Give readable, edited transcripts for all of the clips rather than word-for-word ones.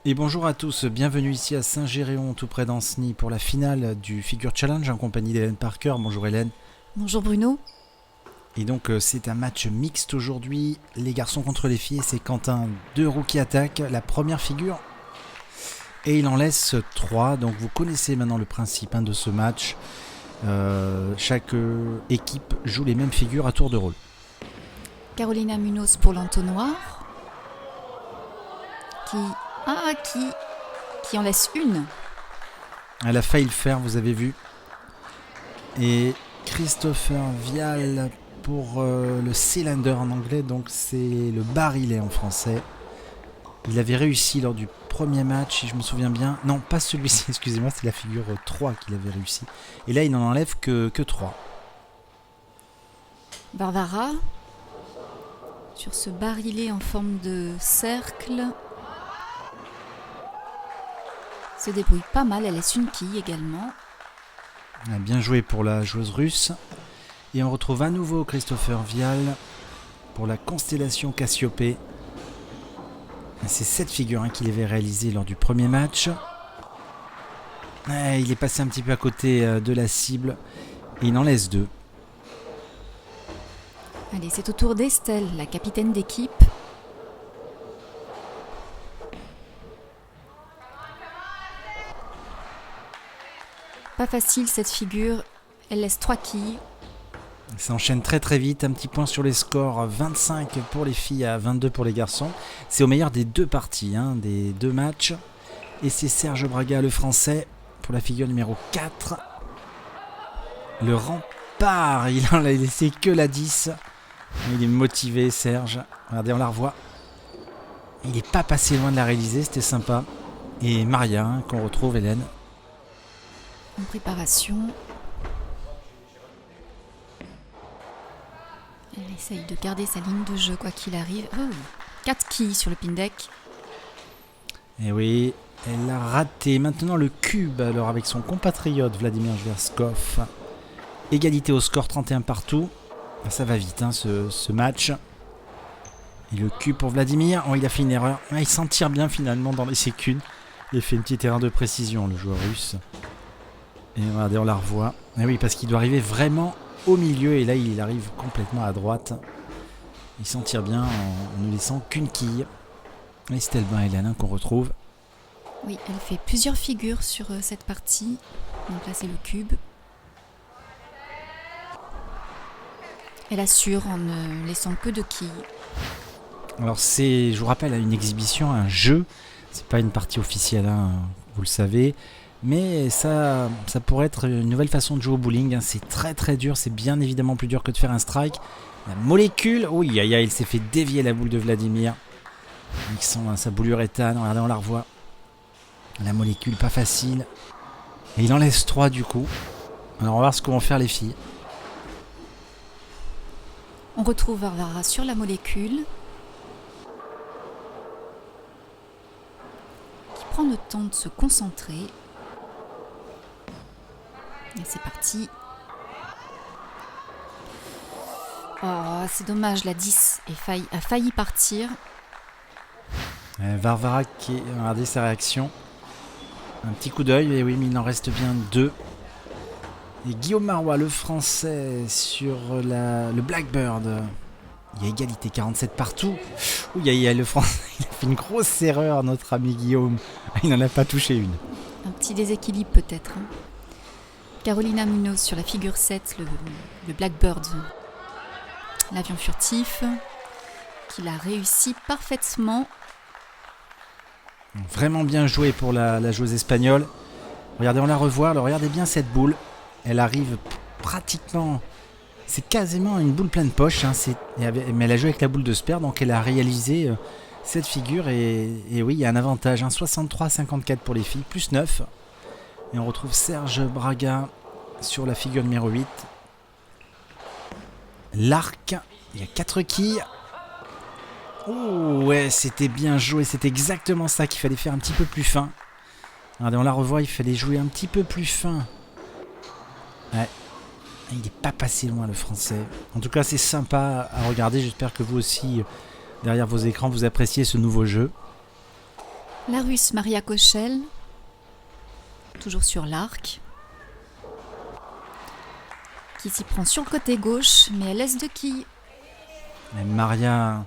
Et bonjour à tous, bienvenue ici à Saint-Géréon, tout près d'Ancenis, pour la finale du Figure Challenge en compagnie d'Hélène Parker. Bonjour Hélène. Bonjour Bruno. Et donc c'est un match mixte aujourd'hui, les garçons contre les filles, c'est Quentin, deux roues qui attaquent, la première figure, et il en laisse 3, donc vous connaissez maintenant le principe de ce match. Chaque équipe joue les mêmes figures à tour de rôle. Carolina Munoz pour l'entonnoir, qui en laisse une. Elle a failli le faire, vous avez vu. Et Christopher Vial pour le cylinder en anglais, donc c'est le barillet en français. Il avait réussi lors du premier match, si je me souviens bien. Non, pas celui-ci, excusez-moi, c'est la figure 3 qu'il avait réussi. Et là, il n'en enlève que 3. Barbara, sur ce barillet en forme de cercle, se débrouille pas mal, elle laisse une quille également. Bien joué pour la joueuse russe. Et on retrouve à nouveau Christopher Vial pour la constellation Cassiopée. C'est cette figure qu'il avait réalisée lors du premier match. Il est passé un petit peu à côté de la cible et il en laisse 2. Allez, c'est au tour d'Estelle, la capitaine d'équipe. Pas facile cette figure, elle laisse 3 quilles. Ça enchaîne très très vite, un petit point sur les scores, 25 pour les filles à 22 pour les garçons. C'est au meilleur des 2 parties, des 2 matchs. Et c'est Serge Braga, le français, pour la figure numéro 4. Le rempart, il en a laissé que la 10. Il est motivé, Serge. Regardez, on la revoit. Il n'est pas passé loin de la réaliser, c'était sympa. Et Maria, qu'on retrouve, Hélène. En préparation. Elle essaye de garder sa ligne de jeu quoi qu'il arrive. 4 quilles sur le pin deck. Et oui, elle l'a raté. Maintenant le cube, alors avec son compatriote Vladimir Zverskov. Égalité au score, 31 partout. Ça va vite ce match. Et le cube pour Vladimir. Oh, il a fait une erreur. Il s'en tire bien finalement dans les sécundes. Il a fait une petite erreur de précision, le joueur russe. Et regardez, on la revoit. Et oui, parce qu'il doit arriver vraiment au milieu. Et là, il arrive complètement à droite. Il s'en tire bien en ne laissant qu'une quille. Et Estelle Hélène qu'on retrouve. Oui, elle fait plusieurs figures sur cette partie. Donc là, c'est le cube. Elle assure en ne laissant que 2 quilles. Alors c'est, je vous rappelle, une exhibition, un jeu. C'est pas une partie officielle, vous le savez. Mais ça pourrait être une nouvelle façon de jouer au bowling. C'est très très dur, c'est bien évidemment plus dur que de faire un strike. La molécule, oui, il s'est fait dévier la boule de Vladimir. Ils sont sa boule uréthane, regardez, on la revoit. La molécule, pas facile. Et il en laisse 3 du coup. Alors on va voir ce que vont faire les filles. On retrouve Barbara sur la molécule, qui prend le temps de se concentrer. Et c'est parti. Oh, c'est dommage, la 10 a failli partir. Barbara qui a regardé sa réaction. Un petit coup d'œil, et oui, mais il en reste bien 2. Et Guillaume Marois, le français, sur le Blackbird. Il y a égalité, 47 partout. Ouh, le français, il a fait une grosse erreur, notre ami Guillaume. Il n'en a pas touché une. Un petit déséquilibre peut-être. Carolina Munoz sur la figure 7, le Blackbird, l'avion furtif, qu'il a réussi parfaitement. Vraiment bien joué pour la joueuse espagnole. Regardez, on la revoit. Alors regardez bien cette boule. Elle arrive pratiquement... C'est quasiment une boule pleine poche. Mais elle a joué avec la boule de Sper, donc elle a réalisé cette figure. Et oui, il y a un avantage. 63-54 pour les filles, plus 9. Et on retrouve Serge Braga sur la figure numéro 8. L'arc, il y a 4 quilles. Oh ouais, c'était bien joué. C'était exactement ça qu'il fallait faire un petit peu plus fin. Regardez, on la revoit, il fallait jouer un petit peu plus fin. Ouais. Il n'est pas passé loin, le français. En tout cas, c'est sympa à regarder. J'espère que vous aussi, derrière vos écrans, vous appréciez ce nouveau jeu. La Russe Maria Kochel, toujours sur l'arc, qui s'y prend sur le côté gauche, mais elle laisse 2 quilles. Et Maria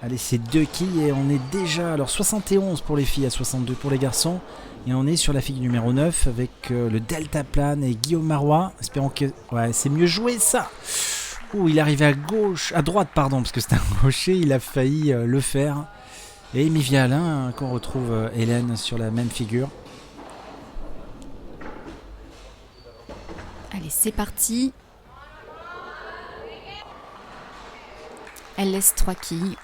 a laissé 2 quilles et on est déjà... Alors 71 pour les filles, à 62 pour les garçons. Et on est sur la fille numéro 9 avec le deltaplane et Guillaume Marois. Espérons que... Ouais, c'est mieux joué ça. Ouh, il est arrivé à droite, pardon, parce que c'était un gaucher. Il a failli le faire. Et Amy Vialin, qu'on retrouve Hélène sur la même figure. Allez, c'est parti. Elle laisse 3 quilles.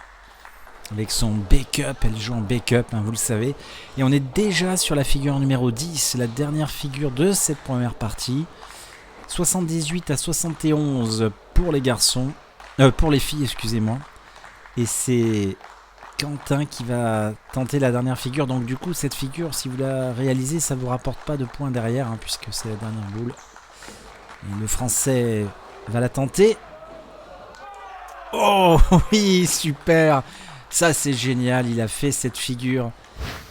Avec son backup, elle joue en backup, hein, vous le savez. Et on est déjà sur la figure numéro 10, la dernière figure de cette première partie. 78 à 71 pour les garçons, pour les filles, excusez-moi. Et c'est Quentin qui va tenter la dernière figure. Donc du coup, cette figure, si vous la réalisez, ça ne vous rapporte pas de points derrière, hein, puisque c'est la dernière boule. Et le Français va la tenter. Oh oui, super! Ça c'est génial, il a fait cette figure.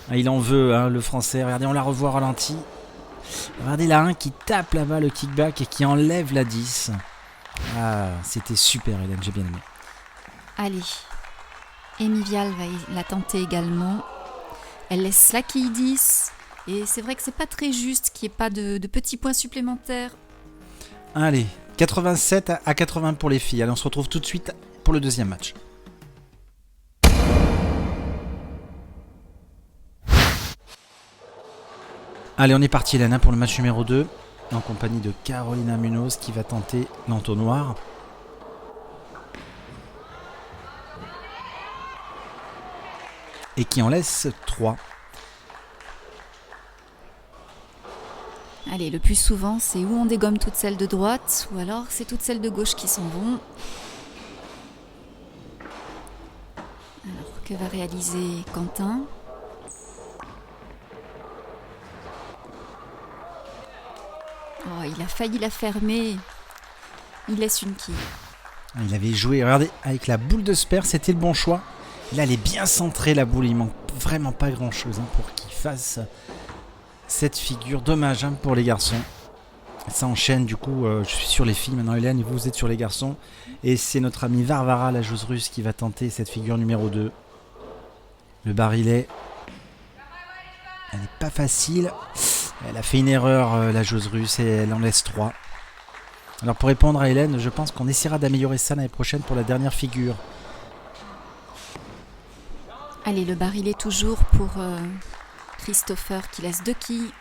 Il en veut, hein, le Français. Regardez, on la revoit ralenti. Regardez la 1 qui tape là-bas le kickback et qui enlève la 10. Ah, c'était super, Hélène, j'ai bien aimé. Allez, Amy Vial va la tenter également. Elle laisse la quille 10. Et c'est vrai que c'est pas très juste qu'il n'y ait pas de petits points supplémentaires. Allez, 87 à 80 pour les filles. Allez, on se retrouve tout de suite pour le deuxième match. Allez, on est parti, Hélène, pour le match numéro 2, en compagnie de Carolina Munoz qui va tenter l'entonnoir. Et qui en laisse 3. Allez, le plus souvent, c'est où on dégomme toutes celles de droite, ou alors c'est toutes celles de gauche qui s'en vont. Alors, que va réaliser Quentin ? Oh, il a failli la fermer. Il laisse une quille. Il avait joué, regardez, avec la boule de Sper, c'était le bon choix. Là, elle est bien centrée, la boule. Il manque vraiment pas grand-chose, hein, pour qu'il fasse cette figure. Dommage, hein, pour les garçons. Ça enchaîne, du coup, je suis sur les filles maintenant, Hélène, vous êtes sur les garçons. Et c'est notre amie Varvara, la joueuse russe, qui va tenter cette figure numéro 2. Le barillet. Elle n'est pas facile. Elle a fait une erreur, la joueuse russe, et elle en laisse 3. Alors pour répondre à Hélène, je pense qu'on essaiera d'améliorer ça l'année prochaine pour la dernière figure. Allez, le barillet toujours pour Christopher qui laisse 2 quilles.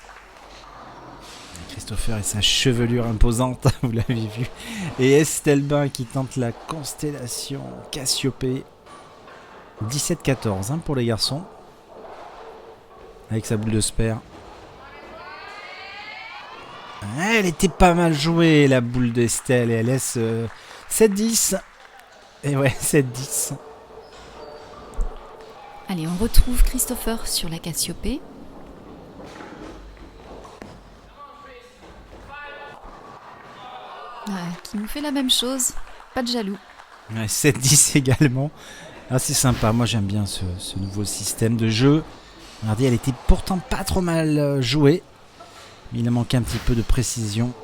Christopher et sa chevelure imposante, vous l'avez vu. Et Estelle Bain qui tente la constellation Cassiopée. 17-14, hein, pour les garçons. Avec sa boule de Sper. Elle était pas mal jouée, la boule d'Estelle. Et elle laisse 7-10. Et ouais, 7-10. Allez, on retrouve Christopher sur la Cassiopée. Ouais, qui nous fait la même chose. Pas de jaloux. Ouais, 7-10 également. Ah, c'est sympa, moi j'aime bien ce nouveau système de jeu. Regardez, elle était pourtant pas trop mal jouée. Mais il a manqué un petit peu de précision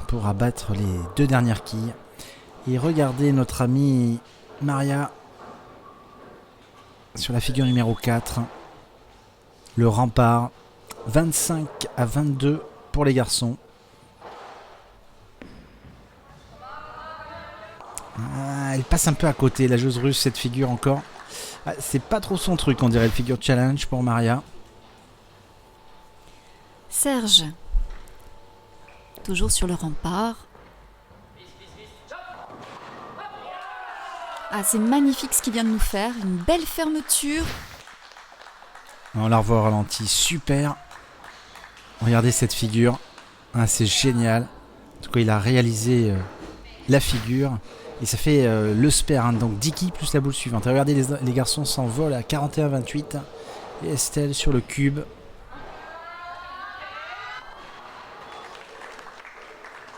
pour abattre les 2 dernières quilles. Et regardez notre amie Maria sur la figure numéro 4. Le rempart. 25 à 22 pour les garçons. Ah, elle passe un peu à côté, la joueuse russe, cette figure encore. Ah, c'est pas trop son truc, on dirait, le figure challenge pour Maria. Serge, toujours sur le rempart. Ah, c'est magnifique ce qu'il vient de nous faire. Une belle fermeture. On la revoit au ralenti, super. Regardez cette figure. Ah, c'est génial. En tout cas, il a réalisé la figure. Et ça fait le Sper, hein, donc 10 quilles plus la boule suivante. Et regardez, les garçons s'envolent à 41-28. Et Estelle sur le cube.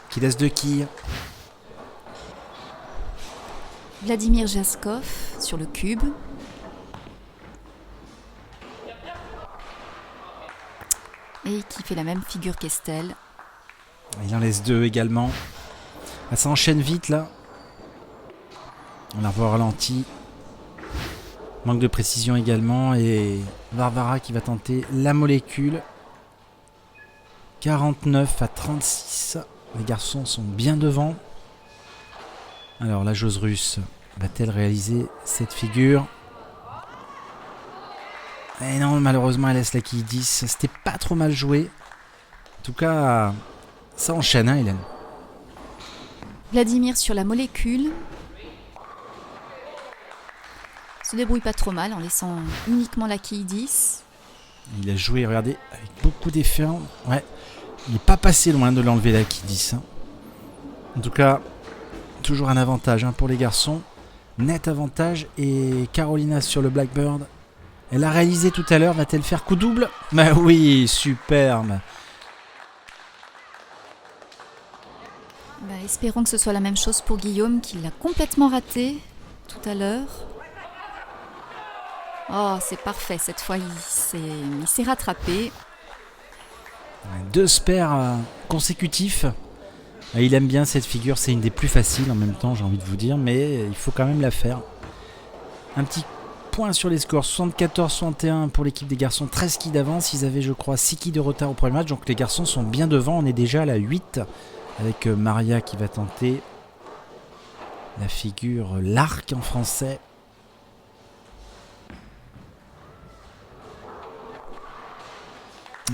Qui laisse 2 quilles. Vladimir Jaskov sur le cube. et qui fait la même figure qu'Estelle. Il en laisse 2 également. Ah, ça enchaîne vite là. On la revoit au ralenti. Manque de précision également. Et Varvara qui va tenter la molécule. 49 à 36. Les garçons sont bien devant. Alors la joueuse russe va-t-elle réaliser cette figure? Et non, malheureusement elle laisse la quille 10. C'était pas trop mal joué. En tout cas, ça enchaîne, hein, Hélène. Vladimir sur la molécule. Se débrouille pas trop mal en laissant uniquement la quille 10. Il a joué, regardez, avec beaucoup d'effets. Ouais, il n'est pas passé loin de l'enlever la quille 10. Hein. En tout cas, toujours un avantage, hein, pour les garçons. Net avantage. Et Carolina sur le Blackbird. Elle a réalisé tout à l'heure. Va-t-elle faire coup double? Bah oui, superbe. Espérons que ce soit la même chose pour Guillaume, qui l'a complètement raté tout à l'heure. Oh, c'est parfait, cette fois il s'est rattrapé. 2 spares consécutifs. Et il aime bien cette figure, c'est une des plus faciles en même temps, j'ai envie de vous dire, mais il faut quand même la faire. Un petit point sur les scores, 74-61 pour l'équipe des garçons, 13 quilles d'avance. Ils avaient, je crois, 6 quilles de retard au premier match, donc les garçons sont bien devant. On est déjà à la 8 avec Maria qui va tenter la figure l'arc en français.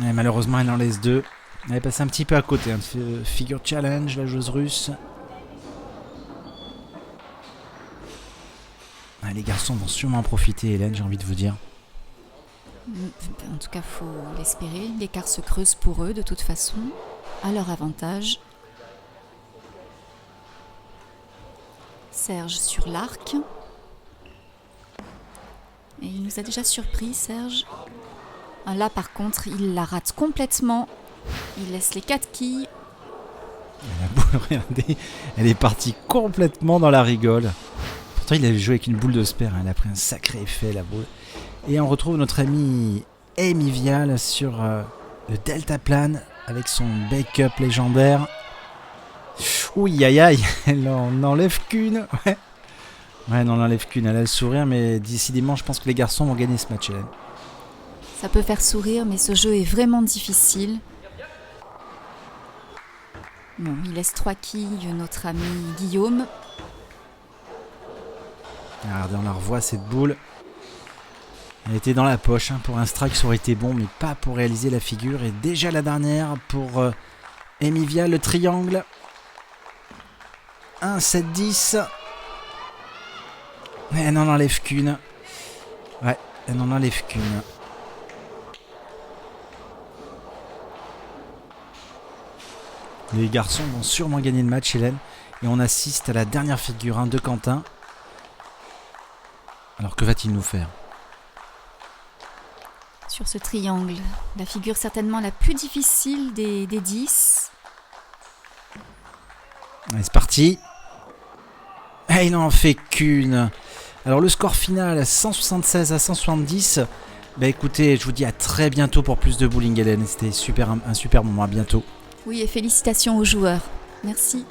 Et malheureusement, elle en laisse 2. Elle est passée un petit peu à côté. Hein, figure challenge, la joueuse russe. Ah, les garçons vont sûrement en profiter, Hélène, j'ai envie de vous dire. En tout cas, faut l'espérer. L'écart se creuse pour eux, de toute façon, à leur avantage. Serge sur l'arc. Et il nous a déjà surpris, Serge. Là, par contre, il la rate complètement. Il laisse les 4 quilles. La boule, regardez, elle est partie complètement dans la rigole. Pourtant, il avait joué avec une boule de spare. Hein. Elle a pris un sacré effet, la boule. Et on retrouve notre ami Amy Vial sur le deltaplane avec son bake-up légendaire. Ouh, aïe, aïe, elle n'en enlève qu'une. Ouais, elle n'en enlève qu'une. Elle a le sourire, mais décidément, je pense que les garçons vont gagner ce match, Hélène. Ça peut faire sourire, mais ce jeu est vraiment difficile. Bon, il laisse 3 quilles, notre ami Guillaume. Regardez, on la revoit, cette boule. Elle était dans la poche. Hein. Pour un strike, ça aurait été bon, mais pas pour réaliser la figure. Et déjà la dernière pour Amy Vial, le triangle. 1, 7, 10. Mais elle n'en enlève qu'une. Ouais, elle n'en enlève qu'une. Les garçons vont sûrement gagner le match, Hélène. Et on assiste à la dernière figure, hein, de Quentin. Alors que va-t-il nous faire? Sur ce triangle, la figure certainement la plus difficile des 10. Allez, c'est parti. Et il n'en fait qu'une. Alors le score final, 176 à 170. Bah écoutez, je vous dis à très bientôt pour plus de bowling, Hélène. C'était un super moment, à bientôt. Oui, et félicitations aux joueurs. Merci.